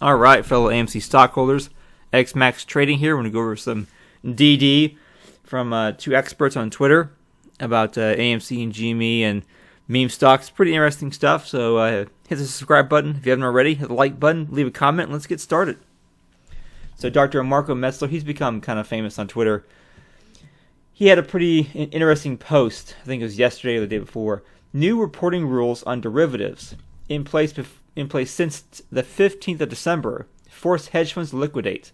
All right, fellow AMC stockholders, XMAX Trading here. We're going to go over some DD from two experts on Twitter about AMC and GME and meme stocks. Pretty interesting stuff. So hit the subscribe button if you haven't already. Hit the like button, leave a comment, and let's get started. So Dr. Marco Metzler, he's become kind of famous on Twitter. He had a pretty interesting post, I think it was yesterday or the day before. New reporting rules on derivatives in place since the 15th of December force hedge funds to liquidate.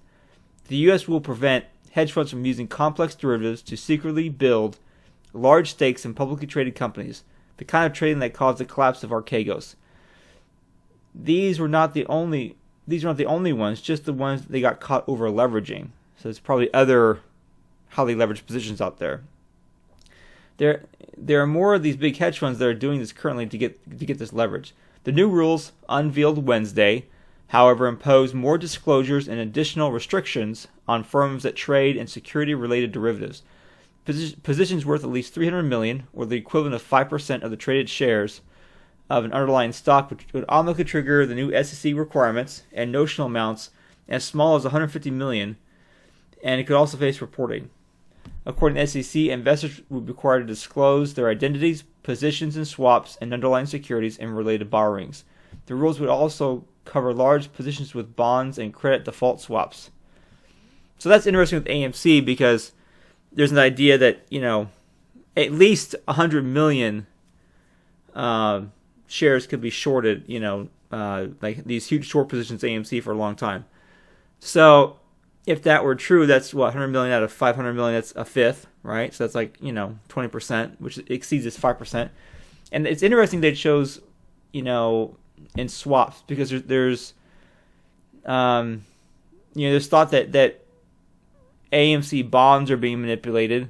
The U.S. will prevent hedge funds from using complex derivatives to secretly build large stakes in publicly traded companies, the kind of trading that caused the collapse of Archegos. These were not the only ones, just the ones they got caught over leveraging. So there's probably other highly leveraged positions out there. There are more of these big hedge funds that are doing this currently to get this leverage. The new rules, unveiled Wednesday, however, impose more disclosures and additional restrictions on firms that trade in security-related derivatives. Positions worth at least $300 million, or the equivalent of 5% of the traded shares of an underlying stock, which would automatically trigger the new SEC requirements and notional amounts as small as $150 million, and it could also face reporting. According to the SEC, investors would be required to disclose their identities, positions in swaps, and underlying securities and related borrowings. The rules would also cover large positions with bonds and credit default swaps. So that's interesting with AMC because there's an idea that, at least 100 million shares could be shorted, like these huge short positions AMC for a long time. So if that were true, that's 100 million out of 500 million, that's a fifth, right? So that's like, 20%, which exceeds this 5%. And it's interesting that it shows, in swaps because there's thought that AMC bonds are being manipulated,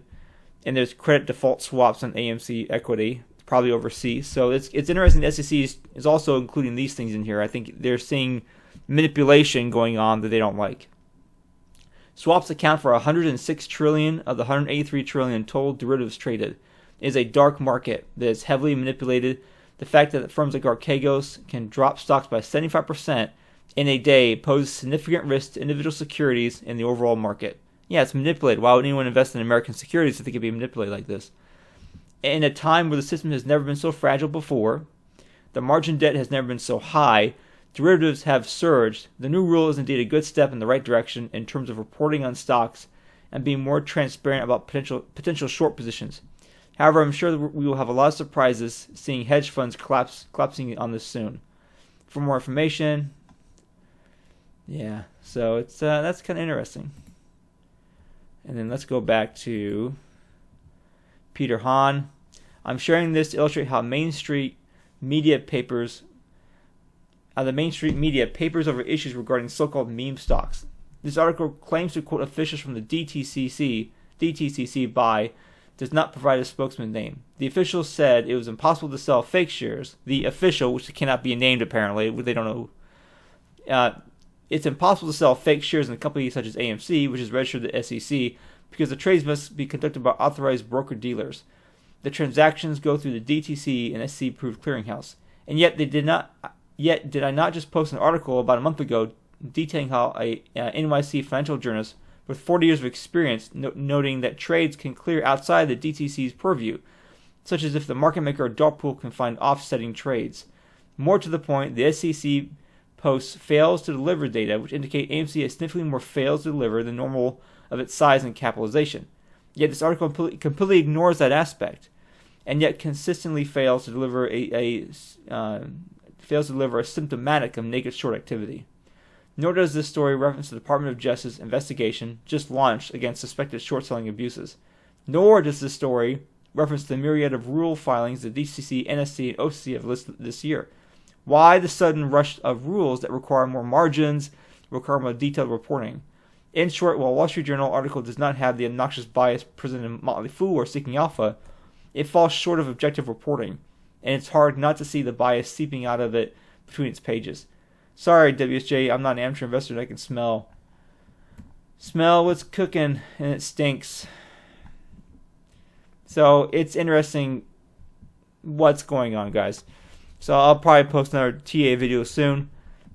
and there's credit default swaps on AMC equity, probably overseas. So it's interesting. The SEC is also including these things in here. I think they're seeing manipulation going on that they don't like. Swaps account for 106 trillion of the 183 trillion total derivatives traded. It is a dark market that is heavily manipulated. The fact that firms like Archegos can drop stocks by 75% in a day poses significant risk to individual securities in the overall market. Yeah, it's manipulated. Why would anyone invest in American securities if they could be manipulated like this? In a time where the system has never been so fragile before, the margin debt has never been so high, derivatives have surged. The new rule is indeed a good step in the right direction in terms of reporting on stocks and being more transparent about potential short positions. However, I'm sure that we will have a lot of surprises seeing hedge funds collapsing on this soon. For more information, so it's that's kind of interesting. And then let's go back to Peter Hahn. I'm sharing this to illustrate how the Main Street media papers over issues regarding so-called meme stocks. This article claims to quote officials from the DTCC by does not provide a spokesman name. The official said it was impossible to sell fake shares. The official, which cannot be named apparently, they don't know. It's impossible to sell fake shares in a company such as AMC, which is registered to the SEC, because the trades must be conducted by authorized broker-dealers. The transactions go through the DTC and SEC-approved clearinghouse. And yet did I not just post an article about a month ago detailing how a NYC financial journalist with 40 years of experience noting that trades can clear outside the DTC's purview, such as if the market maker or darkpool can find offsetting trades. More to the point, the SEC post fails to deliver data which indicate AMC has significantly more fails to deliver than normal of its size and capitalization. Yet this article completely ignores that aspect, and yet consistently fails to deliver a symptomatic of naked short activity. Nor does this story reference the Department of Justice investigation just launched against suspected short-selling abuses. Nor does this story reference the myriad of rule filings the DCC, NSC, and OCC have listed this year. Why the sudden rush of rules that require more margins, require more detailed reporting? In short, while Wall Street Journal article does not have the obnoxious bias presented in Motley Fool or Seeking Alpha, it falls short of objective reporting, and it's hard not to see the bias seeping out of it between its pages. Sorry, WSJ, I'm not an amateur investor and I can smell what's cooking, and it stinks. So it's interesting what's going on, guys. So I'll probably post another TA video soon.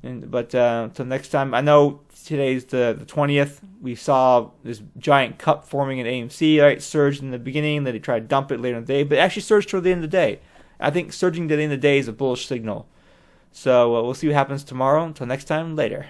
But until next time, I know today's the 20th. We saw this giant cup forming in AMC, right? Surged in the beginning, then they tried to dump it later in the day, but it actually surged toward the end of the day. I think surging to the end of the day is a bullish signal. So we'll see what happens tomorrow. Until next time, later.